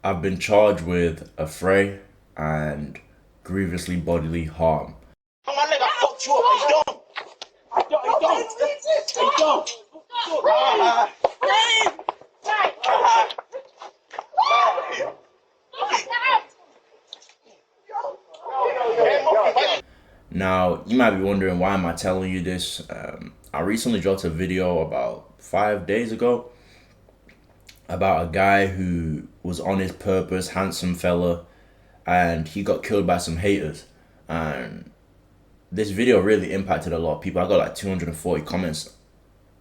I've been charged with affray and grievously bodily harm. My nigga fucked you up. I don't. Now, you might be wondering, why am I telling you this? I recently dropped a video about 5 days ago about a guy who was on his purpose, handsome fella, and he got killed by some haters. And this video really impacted a lot of people. I got like 240 comments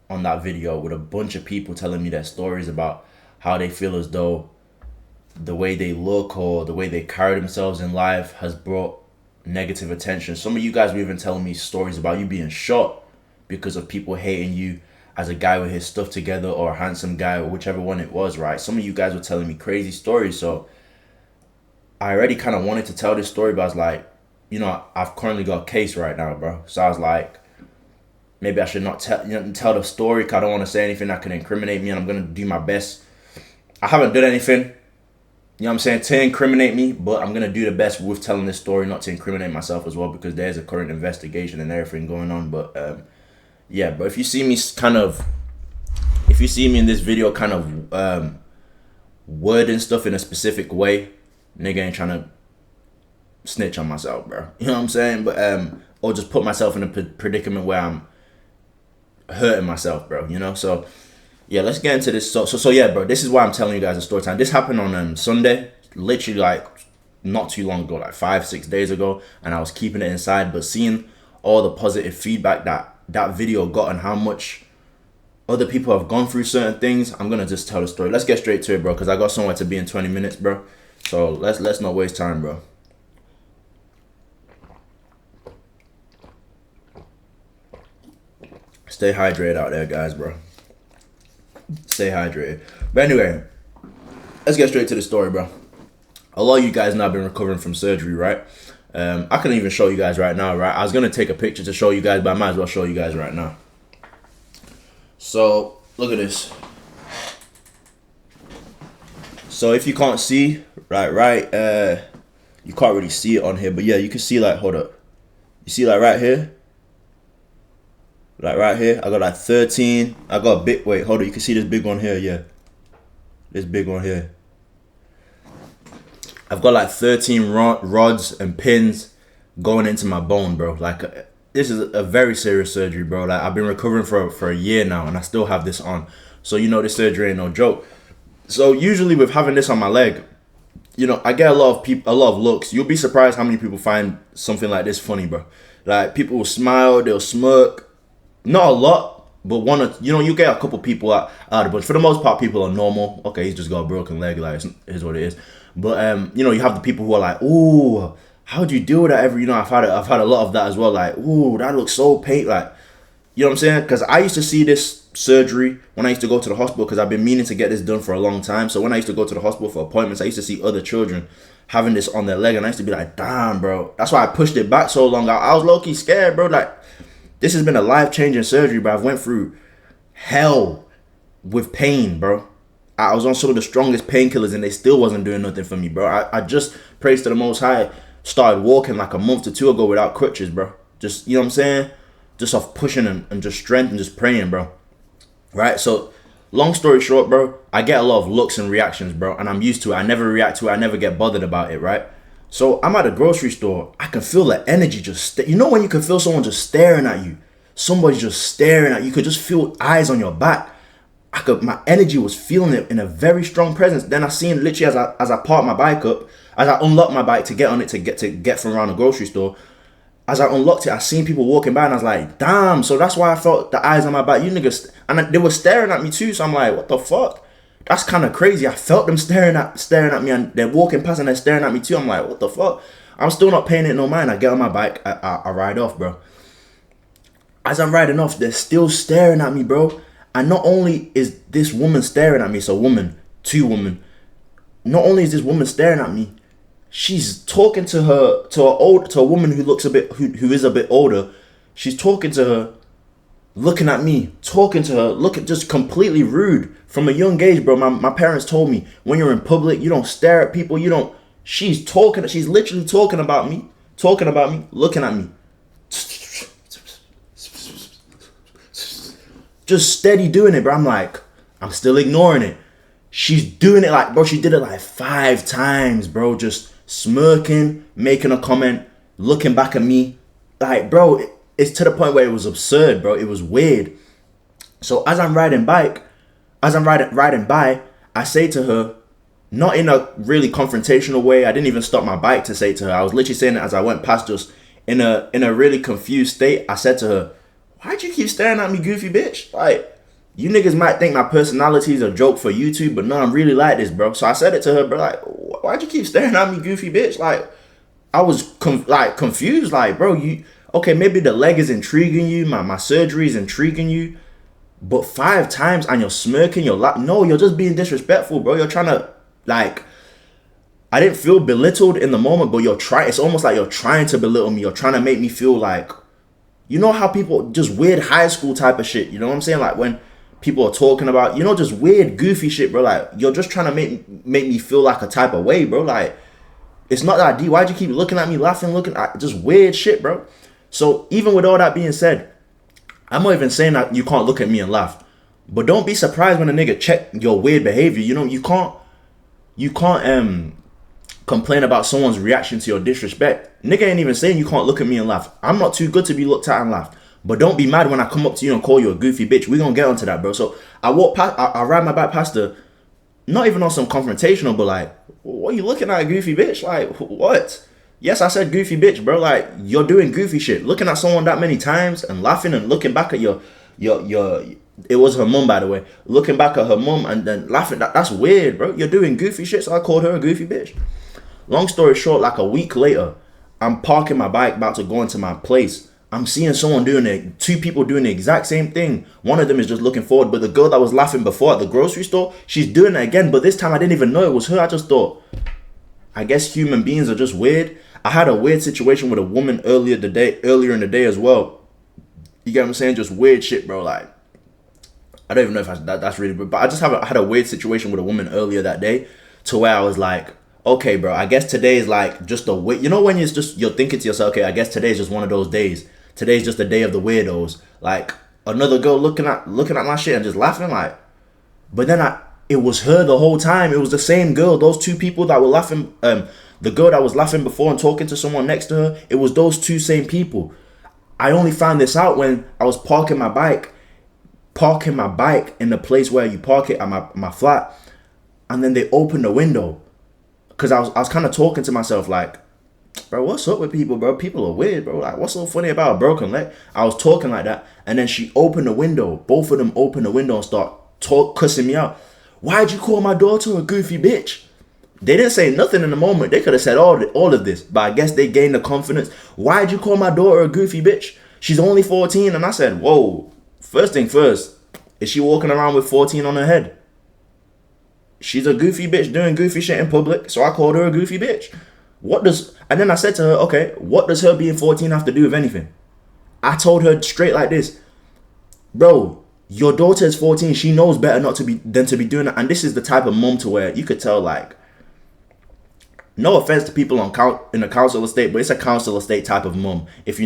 on that video with a bunch of people telling me their stories about how they feel as though the way they look or the way they carry themselves in life has brought negative attention. Some of you guys were even telling me stories about you being shot because of people hating you as a guy with his stuff together, or a handsome guy, or whichever one it was, right? Some of you guys were telling me crazy stories. So I already kind of wanted to tell this story, but I was like, I've currently got a case right now, bro. So I was like, maybe I should not tell the story, because I don't want to say anything that can incriminate me, and I'm going to do my best. I haven't done anything, you know what I'm saying, to incriminate me, but I'm going to do the best with telling this story, not to incriminate myself as well, because there's a current investigation and everything going on. But yeah, but if you see me in this video kind of wording stuff in a specific way, nigga ain't trying to snitch on myself, bro. You know what I'm saying? But or just put myself in a predicament where I'm hurting myself, bro. So yeah, let's get into this. So yeah, bro, this is why I'm telling you guys a story time. This happened on Sunday, literally like not too long ago, like 5-6 days ago, and I was keeping it inside. But seeing all the positive feedback that video got, and how much other people have gone through certain things, I'm gonna just tell the story. Let's get straight to it, bro, because I got somewhere to be in 20 minutes, bro. So let's not waste time, bro. Stay hydrated out there, guys, bro. Stay hydrated. But anyway, let's get straight to the story, bro. A lot of you guys now have been recovering from surgery, right? I can even show you guys right now, right? I was gonna take a picture to show you guys, but I might as well show you guys right now. So look at this. So if you can't see, you can't really see it on here, but yeah, you can see, like, hold up. You see, like, right here? Like right here, I got like 13. I got a big, wait, hold on. You can see this big one here, yeah. This big one here. I've got like 13 rods and pins going into my bone, bro. Like, this is a very serious surgery, bro. Like, I've been recovering for a year now, and I still have this on. So this surgery ain't no joke. So usually with having this on my leg, I get a lot of looks. You'll be surprised how many people find something like this funny, bro. Like, people will smile, they'll smirk. Not a lot, but one or you get a couple people out of the bunch. For the most part, people are normal. Okay, he's just got a broken leg, like, is what it is. But you have the people who are like, ooh, how'd you deal with that? I've had a lot of that as well. Like, ooh, that looks so pain. Like, you know what I'm saying? Because I used to see this surgery when I used to go to the hospital, because I've been meaning to get this done for a long time. So when I used to go to the hospital for appointments, I used to see other children having this on their leg, and I used to be like, damn, bro. That's why I pushed it back so long. I was low-key scared, bro. Like, this has been a life-changing surgery, bro. I've went through hell with pain, bro. I was on some of the strongest painkillers, and they still wasn't doing nothing for me, bro. I just, praise to the Most High, started walking like a month or two ago without crutches, bro. Just, you know what I'm saying? Just off pushing and just strength and just praying, bro. Right? So, long story short, bro, I get a lot of looks and reactions, bro, and I'm used to it. I never react to it. I never get bothered about it, right? So I'm at a grocery store. I can feel the energy just, when you can feel someone just staring at you, somebody's just staring at you, you could just feel eyes on your back. My energy was feeling it in a very strong presence. Then I seen, literally, as I park my bike up, as I unlocked my bike to get on it to get from around the grocery store, as I unlocked it, I seen people walking by, and I was like, damn. So that's why I felt the eyes on my back. You niggas, and they were staring at me too. So I'm like, what the fuck? That's kind of crazy. I felt them staring at me, and they're walking past and they're staring at me too. I'm like, what the fuck? I'm still not paying it no mind. I get on my bike, I ride off, bro. As I'm riding off, they're still staring at me, bro. And not only is this woman staring at me, so two women. Not only is this woman staring at me, she's talking to a woman who looks who is a bit older. She's talking to her looking at me, talking to her, looking just completely rude from a young age, bro. My parents told me when you're in public, you don't stare at people. You don't. She's literally talking about me, looking at me, just steady doing it, bro. I'm like, I'm still ignoring it. She's doing it like, bro, she did it like 5 times, bro. Just smirking, making a comment, looking back at me. Like, bro, it's to the point where it was absurd, bro. It was weird. So as I'm riding by, I say to her, not in a really confrontational way. I didn't even stop my bike to say to her. I was literally saying it as I went past, just in a really confused state. I said to her, why'd you keep staring at me, goofy bitch? Like, you niggas might think my personality is a joke for YouTube, but no, I'm really like this, bro. So I said it to her, bro, like, why'd you keep staring at me, goofy bitch? Like, I was confused, like, bro, okay, maybe the leg is intriguing you, my surgery is intriguing you, but 5 times and you're smirking, no, you're just being disrespectful, bro. You're trying to, like, I didn't feel belittled in the moment, but it's almost like you're trying to belittle me. You're trying to make me feel like, you know how people, just weird high school type of shit, you know what I'm saying? Like when people are talking about, just weird, goofy shit, bro. Like, you're just trying to make me feel like a type of way, bro. Like, it's not that deep. Why'd you keep looking at me, laughing, looking at just weird shit, bro? So even with all that being said, I'm not even saying that you can't look at me and laugh, but don't be surprised when a nigga check your weird behavior. You can't complain about someone's reaction to your disrespect. Nigga ain't even saying you can't look at me and laugh. I'm not too good to be looked at and laughed. But don't be mad when I come up to you and call you a goofy bitch. We're gonna get onto that, bro. So I walk past, I ride my bike past her, not even on some confrontational, but like, what are you looking at, goofy bitch? Like, what? Yes, I said goofy bitch, bro. Like, you're doing goofy shit. Looking at someone that many times and laughing and looking back at your it was her mum, by the way. Looking back at her mum and then laughing, that's weird, bro. You're doing goofy shit, so I called her a goofy bitch. Long story short, like a week later, I'm parking my bike about to go into my place. I'm seeing someone doing it, 2 people doing the exact same thing. One of them is just looking forward, but the girl that was laughing before at the grocery store, she's doing it again, but this time I didn't even know it was her. I just thought, I guess human beings are just weird. I had a weird situation with a woman earlier in the day as well. You get what I'm saying? Just weird shit, bro. Like, I don't even know if that's really good, but I had a weird situation with a woman earlier that day to where I was like, okay, bro, I guess today is like just a weird, when you're thinking to yourself, okay, I guess today is just one of those days. Today's just the day of the weirdos. Like, another girl looking at my shit and just laughing, like, but then it was her the whole time. It was the same girl. Those 2 people that were laughing, the girl that was laughing before and talking to someone next to her, it was those 2 same people. I only found this out when I was parking my bike in the place where you park it at my flat, and then they opened the window. Cause I was kind of talking to myself like, bro, what's up with people, bro? People are weird, bro. Like, what's so funny about a broken leg? I was talking like that, and then she opened the window. Both of them opened the window and start cussing me out. Why'd you call my daughter a goofy bitch? They didn't say nothing in the moment. They could have said all of this, but I guess they gained the confidence. Why'd you call my daughter a goofy bitch? She's only 14, and I said, whoa. First thing first, is she walking around with 14 on her head? She's a goofy bitch doing goofy shit in public, so I called her a goofy bitch. And then I said to her, okay, what does her being 14 have to do with anything? I told her straight like this, bro, your daughter is 14, she knows better than to be doing that. And this is the type of mom to where you could tell, like, no offense to people in the council estate, but it's a council estate type of mom. If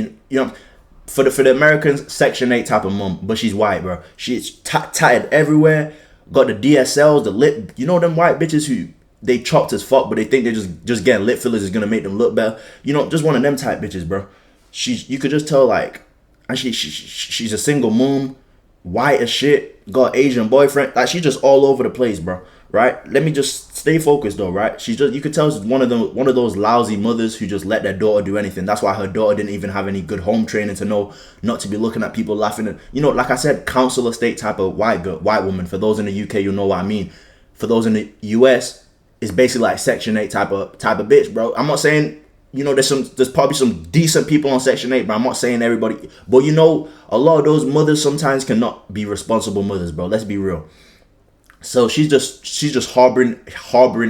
for the Americans, Section 8 type of mom, but she's white, bro. She's tatted everywhere. Got the DSLs, the lip. Them white bitches who they chopped as fuck, but they think they just getting lip fillers is gonna make them look better. Just one of them type bitches, bro. You could just tell, like, and she's a single mom, white as shit, got Asian boyfriend. Like, she's just all over the place, bro. Right? Let me just stay focused though, right? You could tell she's one of those lousy mothers who just let their daughter do anything. That's why her daughter didn't even have any good home training to know not to be looking at people laughing. And like I said, council estate type of white woman. For those in the UK, you know what I mean. For those in the US, it's basically like Section 8 type of bitch, bro. I'm not saying, there's probably some decent people on Section 8, but I'm not saying everybody. But a lot of those mothers sometimes cannot be responsible mothers, bro. Let's be real. So she's just harboring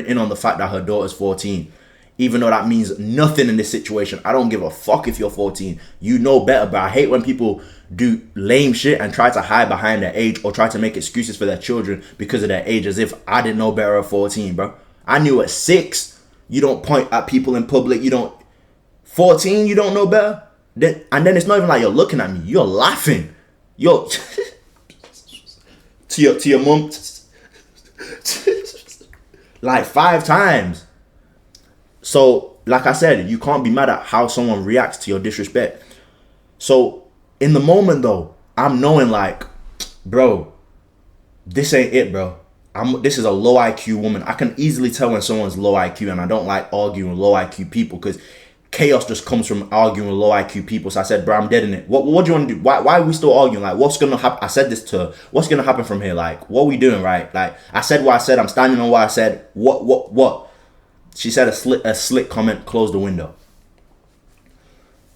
in on the fact that her daughter's 14, Even though that means nothing in this situation. I don't give a fuck if you're 14. You know better, but I hate when people do lame shit and try to hide behind their age or try to make excuses for their children because of their age, as if I didn't know better at 14, bro. I knew at 6, you don't point at people in public. You don't. 14, you don't know better. And then it's not even like you're looking at me. You're laughing. Yo, to your mom, like 5 times. So, like I said, you can't be mad at how someone reacts to your disrespect. So, in the moment though, I'm knowing like, bro, this ain't it, bro. This is a low IQ woman. I can easily tell when someone's low IQ, and I don't like arguing with low IQ people because chaos just comes from arguing with low IQ people. So I said, bro, I'm dead in it. What do you want to do? Why are we still arguing? Like, what's gonna happen? I said this to her. What's gonna happen from here? Like, what are we doing, right? Like, I said what I said. I'm standing on what I said. What? She said a slick comment. Close the window.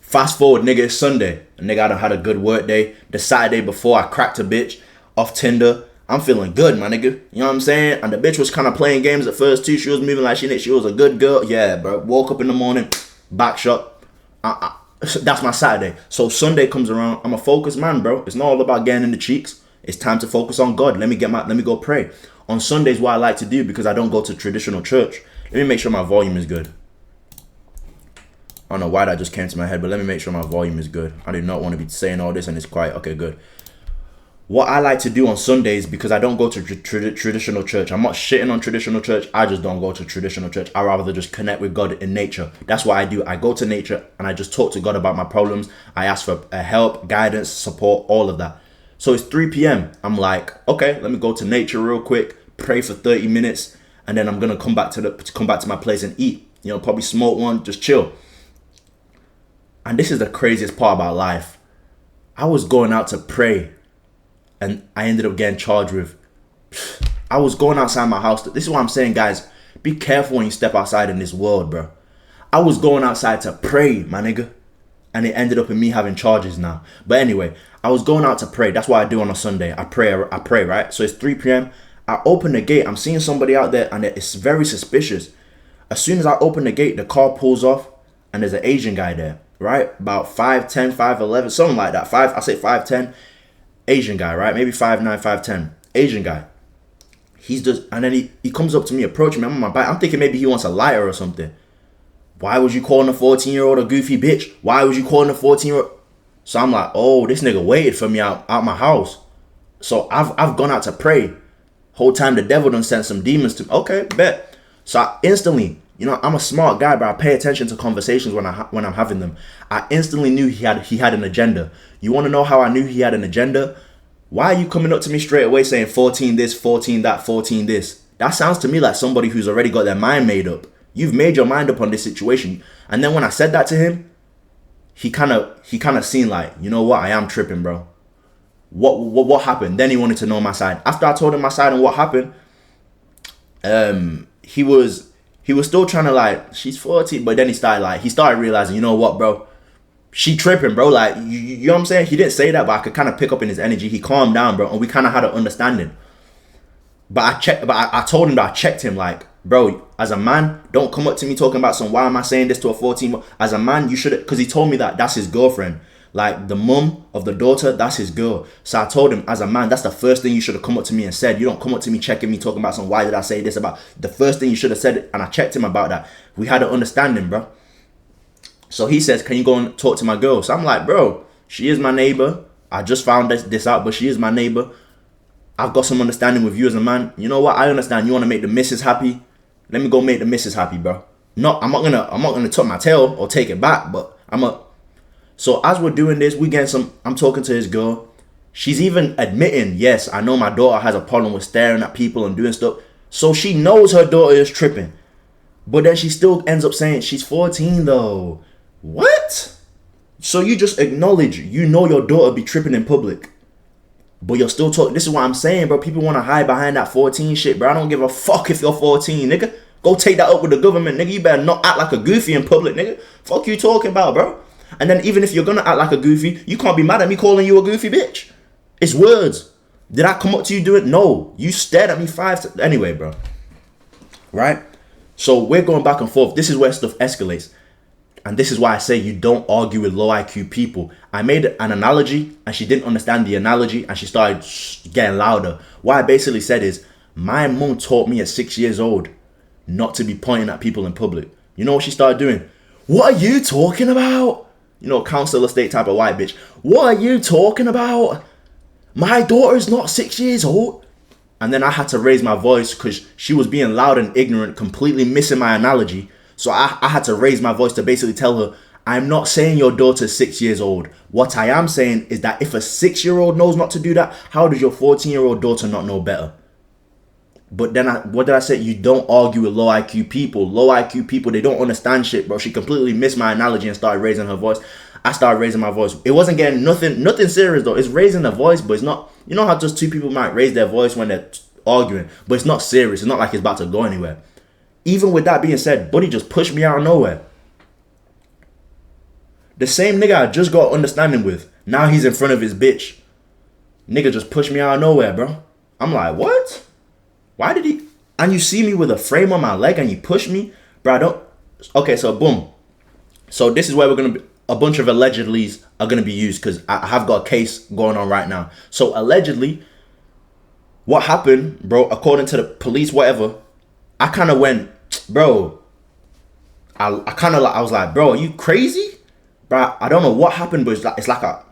Fast forward, nigga, it's Sunday. Nigga, I done had a good work day. The Saturday before, I cracked a bitch off Tinder. I'm feeling good, my nigga. You know what I'm saying? And the bitch was kind of playing games at first too. She was moving like she was a good girl. Yeah, bro. Woke up in the morning, back shot. That's my Saturday. So Sunday comes around. I'm a focused man, bro. It's not all about getting in the cheeks. It's time to focus on God. Let me go pray. On Sundays, what I like to do, because I don't go to traditional church. Let me make sure my volume is good. I don't know why that just came to my head, but let me make sure my volume is good. I do not want to be saying all this and it's quiet. Okay, good. What I like to do on Sundays, because I don't go to traditional church. I'm not shitting on traditional church. I just don't go to traditional church. I rather just connect with God in nature. That's what I do. I go to nature and I just talk to God about my problems. I ask for help, guidance, support, all of that. So it's 3 p.m. I'm like, okay, let me go to nature real quick, pray for 30 minutes, and then I'm gonna come back to my place and eat. You know, probably smoke one, just chill. And this is the craziest part about life. I was going out to pray, and I ended up getting charged with. I was going outside my house. This is what I'm saying, guys. Be careful when you step outside in this world, bro. I was going outside to pray, my nigga. And it ended up in me having charges now. But anyway, I was going out to pray. That's what I do on a Sunday. I pray, right? So it's 3 p.m. I open the gate. I'm seeing somebody out there, and it's very suspicious. As soon as I open the gate, the car pulls off, and there's an Asian guy there, right? About 5'10", 5'11", something like that. I say 5'10", Asian guy, right? Maybe 5'9", 5'10", Asian guy. He's just, and then he comes up to me, approaching me. I'm on my bike. I'm thinking maybe he wants a lighter or something. Why was you calling a 14-year-old a goofy bitch? Why was you calling a 14-year-old? So I'm like, oh, this nigga waited for me out my house. So I've gone out to pray. Whole time the devil done sent some demons to me. Okay, bet. So I instantly, you know, I'm a smart guy, but I pay attention to conversations when I'm having them. I instantly knew he had an agenda. You want to know how I knew he had an agenda? Why are you coming up to me straight away saying 14 this, 14 that, 14 this? That sounds to me like somebody who's already got their mind made up. You've made your mind up on this situation. And then when I said that to him, he kind of seen like, you know what, I am tripping, bro. What happened? Then he wanted to know my side. After I told him my side and what happened, he was still trying to like, she's 14, but then he started realizing, you know what, bro, she tripping, bro. Like, you know what I'm saying? He didn't say that, but I could kind of pick up in his energy. He calmed down, bro, and we kind of had an understanding. But I told him that I checked him, like, bro, as a man, don't come up to me talking about why am I saying this to a 14. As a man, you should, because he told me that that's his girlfriend. Like, the mum of the daughter, that's his girl. So I told him, as a man, that's the first thing you should have come up to me and said. You don't come up to me checking me, talking about why did I say this about. The first thing you should have said it, and I checked him about that. We had an understanding, bro. So he says, can you go and talk to my girl? So I'm like, bro, she is my neighbor. I just found this out, but she is my neighbor. I've got some understanding with you as a man. You know what? I understand you want to make the missus happy. Let me go make the missus happy, bro. I'm not gonna tuck my tail or take it back, but So as we're doing this, I'm talking to his girl. She's even admitting, yes, I know my daughter has a problem with staring at people and doing stuff. So she knows her daughter is tripping. But then she still ends up saying she's 14 though. What? So you just acknowledge, you know your daughter be tripping in public. But you're still talking. This is what I'm saying, bro. People want to hide behind that 14 shit, bro. I don't give a fuck if you're 14, nigga. Go take that up with the government, nigga. You better not act like a goofy in public, nigga. Fuck you talking about, bro. And then even if you're gonna act like a goofy, you can't be mad at me calling you a goofy bitch. It's words. Did I come up to you doing it? No. You stared at me 5 times. Anyway, bro. Right? So we're going back and forth. This is where stuff escalates. And this is why I say you don't argue with low IQ people. I made an analogy and she didn't understand the analogy and she started getting louder. What I basically said is, my mum taught me at 6 years old not to be pointing at people in public. You know what she started doing? What are you talking about? You know, council estate type of white bitch. What are you talking about? My daughter's not 6 years old. And then I had to raise my voice because she was being loud and ignorant, completely missing my analogy. So I had to raise my voice to basically tell her, I'm not saying your daughter's 6 years old. What I am saying is that if a 6-year-old knows not to do that, how does your 14-year-old daughter not know better? But then what did I say? You don't argue with low IQ people. Low IQ people, they don't understand shit, bro. She completely missed my analogy and started raising her voice. I started raising my voice. It wasn't getting nothing serious though. It's raising the voice, but it's not, you know how just two people might raise their voice when they're arguing, but it's not serious. It's not like it's about to go anywhere. Even with that being said, buddy just pushed me out of nowhere. The same nigga I just got understanding with, now he's in front of his bitch. Nigga just pushed me out of nowhere, bro. I'm like, what? Why did he? And you see me with a frame on my leg and you push me? Bro, I don't. Okay, so boom. So this is where we're going to be. A bunch of allegedlys are going to be used because I have got a case going on right now. So allegedly, what happened, bro, according to the police, whatever, I kind of went, bro, I was like, bro, are you crazy? Bro, I don't know what happened, but it's like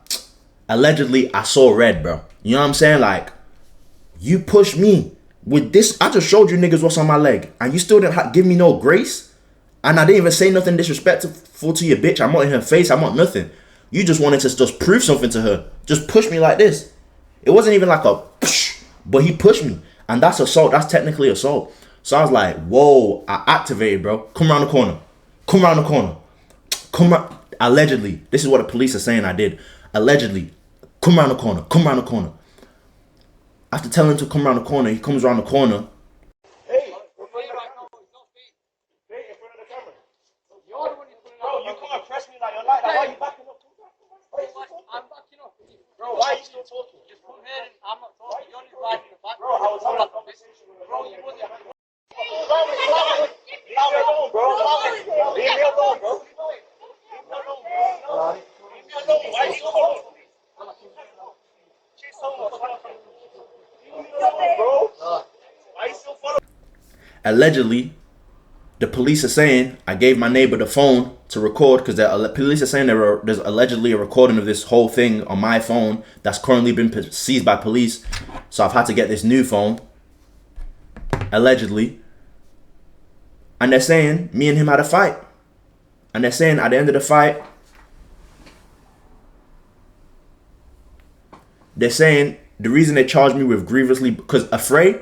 allegedly I saw red, bro. You know what I'm saying? Like, you pushed me with this. I just showed you niggas what's on my leg and you still didn't give me no grace. And I didn't even say nothing disrespectful to your bitch. I'm not in her face. I'm not nothing. You just wanted to just prove something to her. Just push me like this. It wasn't even like a push, but he pushed me. And that's assault. That's technically assault. So I was like, whoa, I activated, bro. Come around the corner. Come around the corner. Come around. Allegedly. This is what the police are saying I did. Allegedly. Come around the corner. Come around the corner. After telling him to come around the corner, he comes around the corner. Why are you backing up? I'm backing up. Bro, why are you still talking? Just come here and I'm not talking. You're only riding the back. Bro, I was having a conversation with bro, you wasn't. Leave me alone, bro. Leave me alone, bro. Leave me alone, bro. Leave me alone. Why are you calling me? She's so much. Leave me alone, bro. Why are you still following? Allegedly, the police are saying I gave my neighbor the phone to record because the police are saying there's allegedly a recording of this whole thing on my phone that's currently been seized by police. So I've had to get this new phone, allegedly. And they're saying me and him had a fight. And they're saying at the end of the fight, they're saying the reason they charged me with grievously, because affray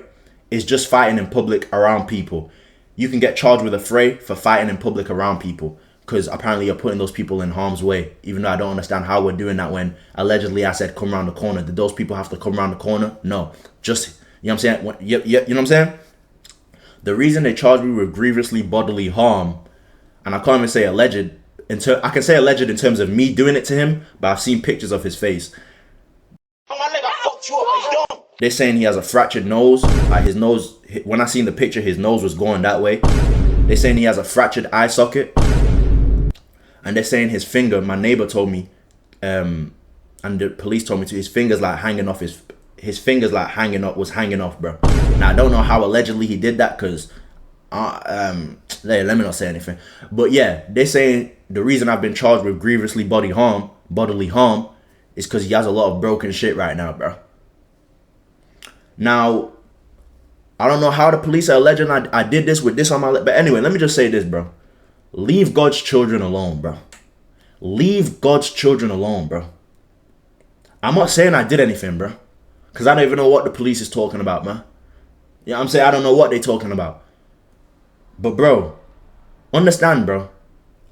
is just fighting in public around people. You can get charged with affray for fighting in public around people because apparently you're putting those people in harm's way, even though I don't understand how we're doing that when allegedly I said come around the corner. Did those people have to come around the corner? No. Just, you know what I'm saying? You know what I'm saying? The reason they charged me with grievously bodily harm, and I can't even say alleged, I can say alleged in terms of me doing it to him, but I've seen pictures of his face. They're saying he has a fractured nose. Like his nose, when I seen the picture, his nose was going that way. They're saying he has a fractured eye socket. And they're saying his finger, my neighbor told me, and the police told me too, his fingers like hanging off, his fingers like was hanging off, bro. Now, I don't know how allegedly he did that because, let me not say anything. But yeah, they're saying the reason I've been charged with grievously bodily harm, is because he has a lot of broken shit right now, bro. Now, I don't know how the police are alleging I did this with this on my lip. But anyway, let me just say this, bro. Leave God's children alone, bro. Leave God's children alone, bro. I'm not saying I did anything, bro. Because I don't even know what the police is talking about, man. Yeah, I'm saying I don't know what they're talking about. But, bro, understand, bro.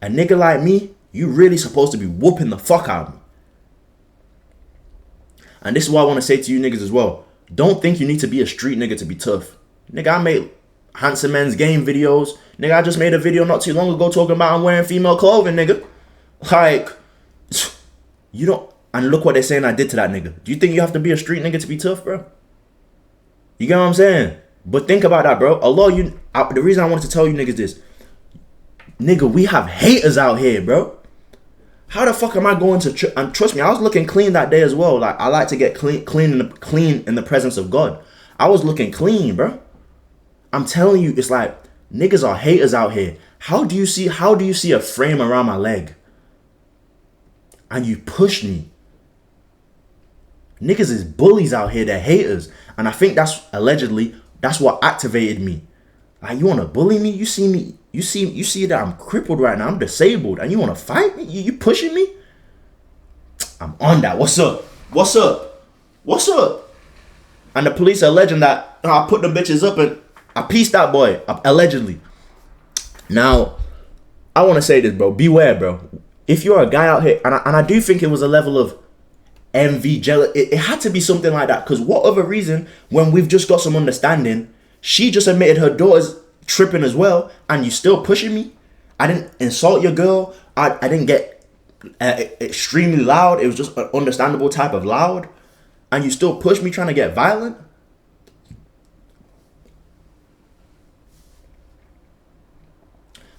A nigga like me, you really supposed to be whooping the fuck out of me. And this is what I want to say to you niggas as well. Don't think you need to be a street nigga to be tough. Nigga, I made Handsome Men's Game videos. Nigga, I just made a video not too long ago talking about I'm wearing female clothing, nigga. Like, you don't... And look what they're saying I did to that nigga. Do you think you have to be a street nigga to be tough, bro? You get what I'm saying? But think about that, bro. The reason I wanted to tell you niggas this, nigga, we have haters out here, bro. How the fuck am I going to? And trust me, I was looking clean that day as well. Like I like to get clean in the presence of God. I was looking clean, bro. I'm telling you, it's like niggas are haters out here. How do you see a frame around my leg? And you push me. Niggas is bullies out here, they're haters. And I think that's what activated me. Like, you wanna bully me? You see that I'm crippled right now, I'm disabled, and you wanna fight me? You pushing me? I'm on that. What's up? What's up? What's up? And the police are alleging that I put the bitches up and I pieced that boy up, allegedly. Now, I wanna say this, bro. Beware, bro. If you're a guy out here, and I do think it was a level of envy, jealous, it had to be something like that. Because what other reason, when we've just got some understanding, she just admitted her daughter's tripping as well, and you still pushing me? I didn't insult your girl. I didn't get extremely loud. It was just an understandable type of loud. And you still push me trying to get violent?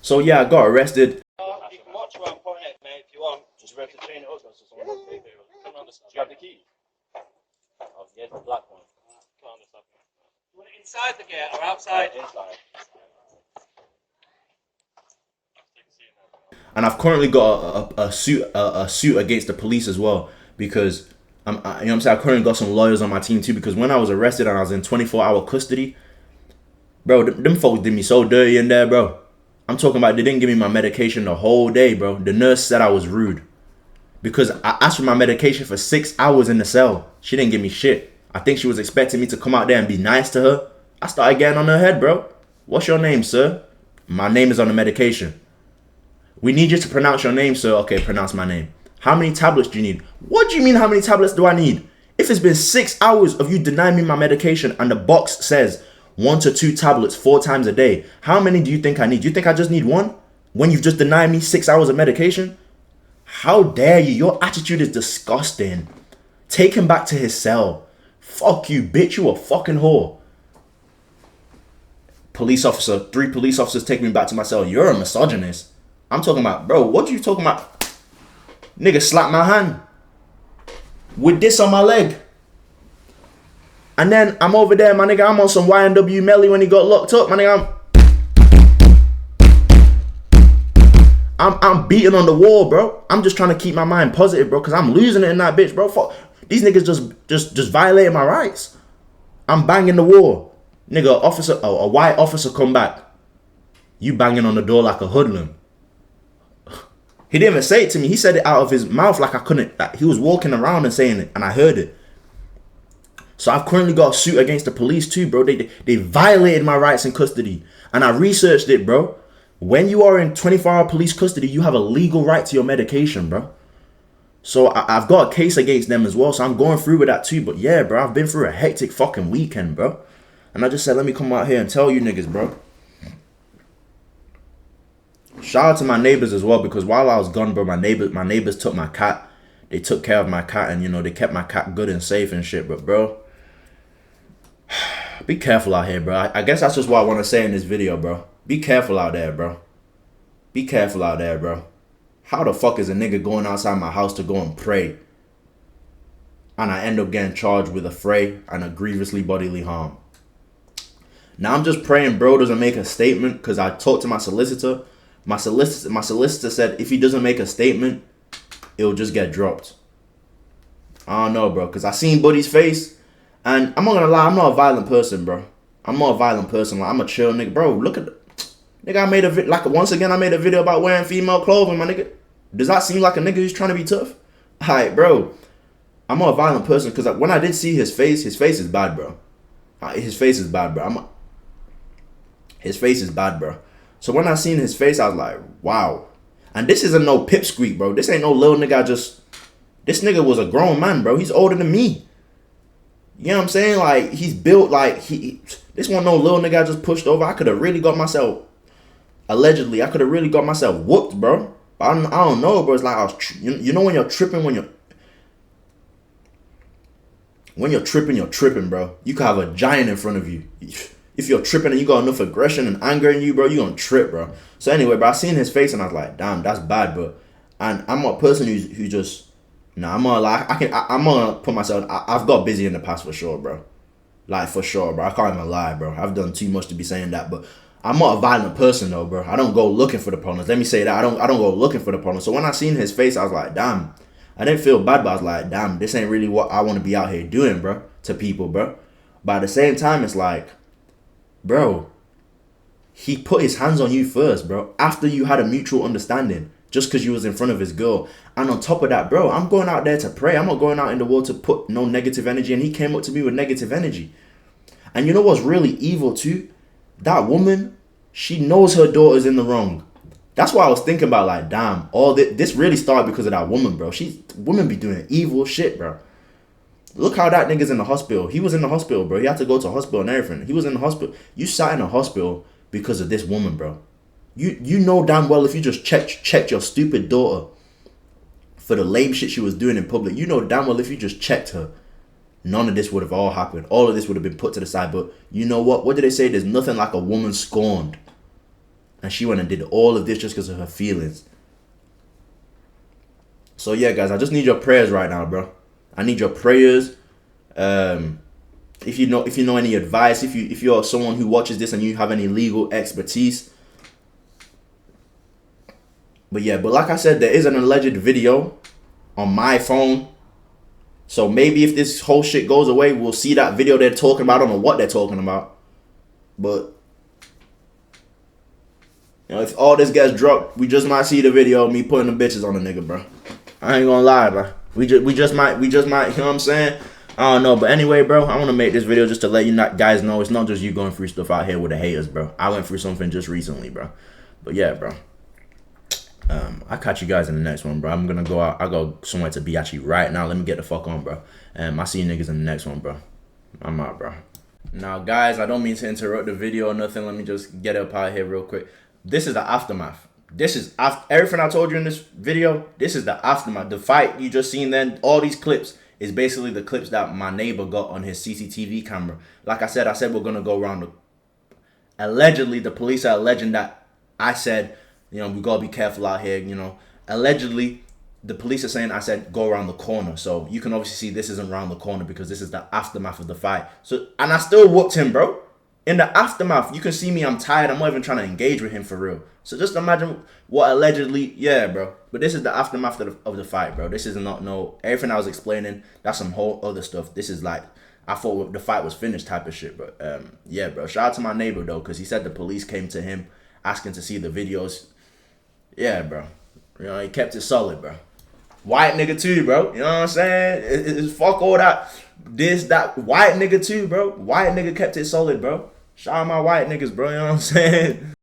So yeah, I got arrested. You can watch where I'm pointing at, mate, if you want. Just ready to chain it up so someone will take it. Come on, do you have the key? Oh, yeah, the black one. Come on, you want it inside the gate or outside? Inside. And I've currently got a suit against the police as well, because you know what I'm saying, I currently got some lawyers on my team too, because when I was arrested and I was in 24-hour custody, bro, them folks did me so dirty in there, bro. I'm talking about they didn't give me my medication the whole day, bro. The nurse said I was rude because I asked for my medication for 6 hours in the cell. She didn't give me shit. I think she was expecting me to come out there and be nice to her. I started getting on her head, bro. What's your name, sir? My name is on the medication. We need you to pronounce your name, sir. Okay, pronounce my name. How many tablets do you need? What do you mean, how many tablets do I need? If it's been 6 hours of you denying me my medication and the box says 1 to 2 tablets 4 times a day, how many do you think I need? Do you think I just need 1? When you've just denied me 6 hours of medication? How dare you? Your attitude is disgusting. Take him back to his cell. Fuck you, bitch. You a fucking whore. Police officer, 3 police officers take me back to my cell. You're a misogynist. I'm talking about, bro, what you talking about? Nigga slapped my hand with this on my leg. And then I'm over there, my nigga, I'm on some YNW Melly when he got locked up, my nigga. I'm beating on the wall, bro. I'm just trying to keep my mind positive, bro, because I'm losing it in that bitch, bro. Fuck. These niggas just violating my rights. I'm banging the wall. Nigga, a white officer come back. You banging on the door like a hoodlum. He didn't even say it to me. He said it out of his mouth like I couldn't. Like he was walking around and saying it, and I heard it. So I've currently got a suit against the police too, bro. They violated my rights in custody. And I researched it, bro. When you are in 24-hour police custody, you have a legal right to your medication, bro. So I've got a case against them as well. So I'm going through with that too. But yeah, bro, I've been through a hectic fucking weekend, bro. And I just said, let me come out here and tell you niggas, bro. Shout out to my neighbors as well, because while I was gone, bro, my neighbors took my cat. They took care of my cat, and, you know, they kept my cat good and safe and shit. But, bro, be careful out here, bro. I guess that's just what I want to say in this video, bro. Be careful out there, bro. Be careful out there, bro. How the fuck is a nigga going outside my house to go and pray, and I end up getting charged with a fray and a grievously bodily harm? Now I'm just praying bro doesn't make a statement, because I talked to my solicitor. My solicitor said if he doesn't make a statement, it'll just get dropped. I don't know, bro, because I seen Buddy's face, and I'm not gonna lie, I'm not a violent person, bro. I'm not a violent person. Like, I'm a chill nigga, bro. Look at nigga. I made a once again I made a video about wearing female clothing, my nigga. Does that seem like a nigga who's trying to be tough? Alright, bro. I'm not a violent person, because when I did see his face is bad, bro. His face is bad, bro. His face is bad, bro. So when I seen his face, I was like, wow. And this isn't no pipsqueak, bro. This ain't no little nigga. This nigga was a grown man, bro. He's older than me. You know what I'm saying? Like, he's built like this one no little nigga I just pushed over. I could have really got myself, allegedly, I could have really got myself whooped, bro. But I don't know, bro. It's like you know when you're tripping, when you're tripping, bro. You could have a giant in front of you. if you're tripping and you got enough aggression and anger in you, bro, you gonna trip, bro. So anyway, bro, I seen his face and I was like, damn, that's bad, bro. And I'm a person who just, nah, I'm gonna like, I'm gonna put myself. I've got busy in the past for sure, bro. Like for sure, bro. I can't even lie, bro. I've done too much to be saying that, but I'm not a violent person though, bro. I don't go looking for the problems. Let me say that I don't go looking for the problems. So when I seen his face, I was like, damn. I didn't feel bad, but I was like, damn, this ain't really what I want to be out here doing, bro, to people, bro. But at the same time, it's like, bro, he put his hands on you first, bro, after you had a mutual understanding, just because you was in front of his girl. And on top of that, bro, I'm going out there to pray. I'm not going out in the world to put no negative energy. And he came up to me with negative energy. And you know what's really evil too? That woman, she knows her daughter's in the wrong. That's why I was thinking about, like, damn, all this really started because of that woman, bro. Women be doing evil shit, bro. Look how that nigga's in the hospital. He was in the hospital, bro. He had to go to the hospital and everything. He was in the hospital. You sat in the hospital because of this woman, bro. You know damn well if you just checked your stupid daughter for the lame shit she was doing in public, you know damn well if you just checked her, none of this would have all happened. All of this would have been put to the side. But you know what? What did they say? There's nothing like a woman scorned. And she went and did all of this just because of her feelings. So yeah, guys, I just need your prayers right now, bro. I need your prayers. If you know any advice, if you're someone who watches this and you have any legal expertise. But yeah, but like I said, there is an alleged video on my phone. So maybe if this whole shit goes away, we'll see that video they're talking about. I don't know what they're talking about. But you know, if all this gets dropped, we just might see the video of me putting the bitches on a nigga, bro. I ain't gonna lie, bro. We just might, you know what I'm saying? I don't know, but anyway, bro, I want to make this video just to let you guys know it's not just you going through stuff out here with the haters, bro. I went through something just recently, bro. But yeah, bro. I'll catch you guys in the next one, bro. I'm gonna go out. I go somewhere to be actually right now. Let me get the fuck on, bro. I'll see you niggas in the next one, bro. I'm out, bro. Now, guys, I don't mean to interrupt the video or nothing. Let me just get up out of here real quick. This is the aftermath. This is everything I told you in this video. This is the aftermath. The fight you just seen then, all these clips is basically the clips that my neighbor got on his CCTV camera. Like I said we're gonna go around the. Allegedly, the police are alleging that I said, you know, we gotta be careful out here. You know, allegedly, the police are saying I said go around the corner. So you can obviously see this isn't around the corner because this is the aftermath of the fight. So and I still whooped him, bro. In the aftermath, you can see me, I'm tired. I'm not even trying to engage with him for real. So just imagine what allegedly, yeah, bro. But this is the aftermath of the fight, bro. This is not everything I was explaining, that's some whole other stuff. This is like, I thought the fight was finished type of shit, bro. Yeah, bro. Shout out to my neighbor, though, because he said the police came to him asking to see the videos. Yeah, bro. You know, he kept it solid, bro. White nigga too, bro. You know what I'm saying? It's fuck all that. This, that. White nigga too, bro. White nigga kept it solid, bro. Shout out my white niggas, bro. You know what I'm saying?